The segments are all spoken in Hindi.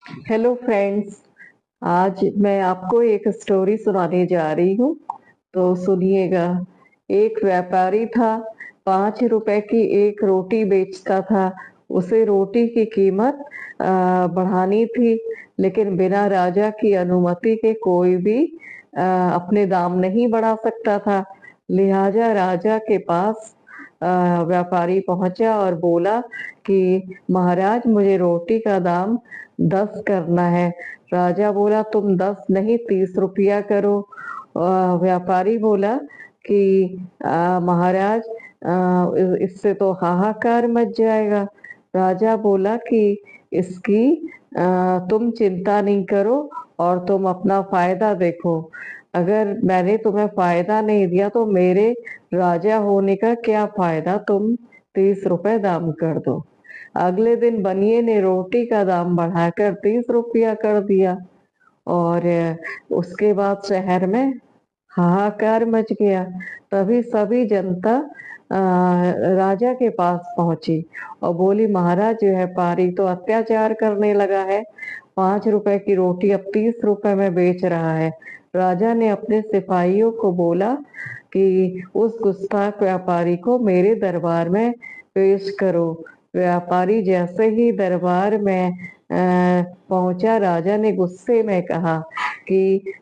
Hello friends. आज मैं आपको एक स्टोरी सुनाने जा रही हूँ, तो सुनिएगा। एक व्यापारी था, 5 रुपए की एक रोटी बेचता था। उसे रोटी की कीमत बढ़ानी थी, लेकिन बिना राजा की अनुमति के कोई भी अपने दाम नहीं बढ़ा सकता था। लिहाजा राजा के पास व्यापारी पहुंचा और बोला कि महाराज, मुझे रोटी का दाम 10 करना है। राजा बोला, तुम 10 नहीं 30 रुपया करो। व्यापारी बोला कि महाराज, इससे तो हाहाकार मच जाएगा। राजा बोला कि इसकी तुम चिंता नहीं करो और तुम अपना फायदा देखो। अगर मैंने तुम्हें फायदा नहीं दिया तो मेरे राजा होने का क्या फायदा, तुम 30 रुपए दाम कर दो। अगले दिन बनिए ने रोटी का दाम बढ़ाकर 30 रुपया कर दिया और उसके बाद शहर में हाहाकार मच गया। तभी सभी जनता राजा के पास पहुंची और बोली, महाराज, जो है पारी तो अत्याचार करने लगा है। 5 रुपए की रोटी अब 30 रुपए में बेच रहा है। राजा ने अपने सिपाहियों को बोला कि उस गुस्ताख व्यापारी को मेरे दरबार में पेश करो। व्यापारी जैसे ही दरबार में पहुंचा, राजा ने गुस्से में कहा कि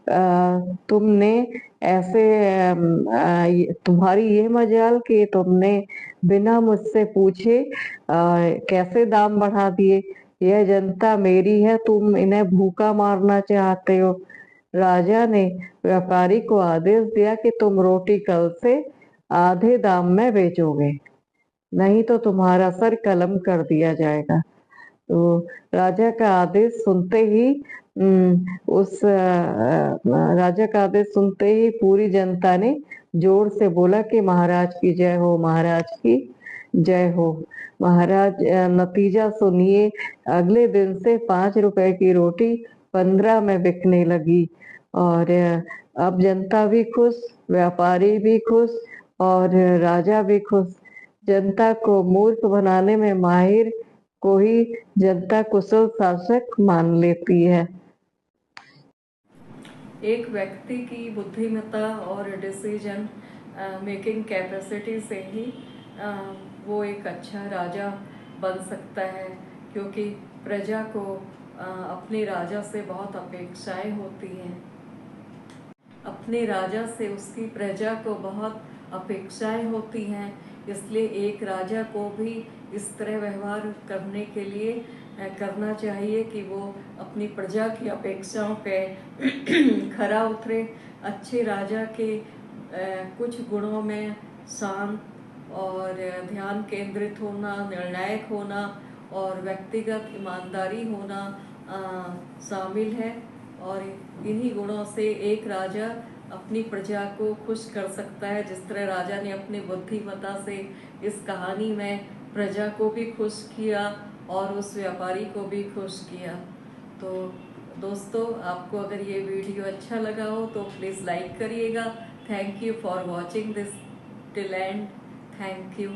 तुमने ऐसे तुम्हारी ये मजाल कि तुमने बिना मुझसे पूछे कैसे दाम बढ़ा दिए। यह जनता मेरी है, तुम इन्हें भूखा मारना चाहते हो। राजा ने व्यापारी को आदेश दिया कि तुम रोटी कल से आधे दाम में बेचोगे, नहीं तो तुम्हारा सर कलम कर दिया जाएगा। तो राजा का आदेश सुनते ही राजा का आदेश सुनते ही पूरी जनता ने जोर से बोला कि महाराज की जय हो, महाराज की जय हो। महाराज, नतीजा सुनिए। अगले दिन से 5 रुपए की रोटी 15 में बिकने लगी और अब जनता भी खुश, व्यापारी भी खुश और राजा भी खुश। जनता को मूर्ख बनाने में माहिर को ही जनता कुशल शासक मान लेती है। एक व्यक्ति की बुद्धिमत्ता और डिसीजन मेकिंग कैपेसिटी से ही वो एक अच्छा राजा बन सकता है, क्योंकि प्रजा को अपने राजा से बहुत अपेक्षाएं होती हैं। अपने राजा से उसकी प्रजा को बहुत अपेक्षाएं होती हैं, इसलिए एक राजा को भी इस तरह व्यवहार करने के लिए करना चाहिए कि वो अपनी प्रजा की अपेक्षाओं पे खरा उतरे। अच्छे राजा के कुछ गुणों में शांत और ध्यान केंद्रित होना, निर्णायक होना और व्यक्तिगत ईमानदारी होना शामिल है। और इन्हीं गुणों से एक राजा अपनी प्रजा को खुश कर सकता है, जिस तरह राजा ने अपनी बुद्धिमत्ता से इस कहानी में प्रजा को भी खुश किया और उस व्यापारी को भी खुश किया। तो दोस्तों, आपको अगर ये वीडियो अच्छा लगा हो तो प्लीज़ लाइक करिएगा। Thank you for watching this till and. Thank you.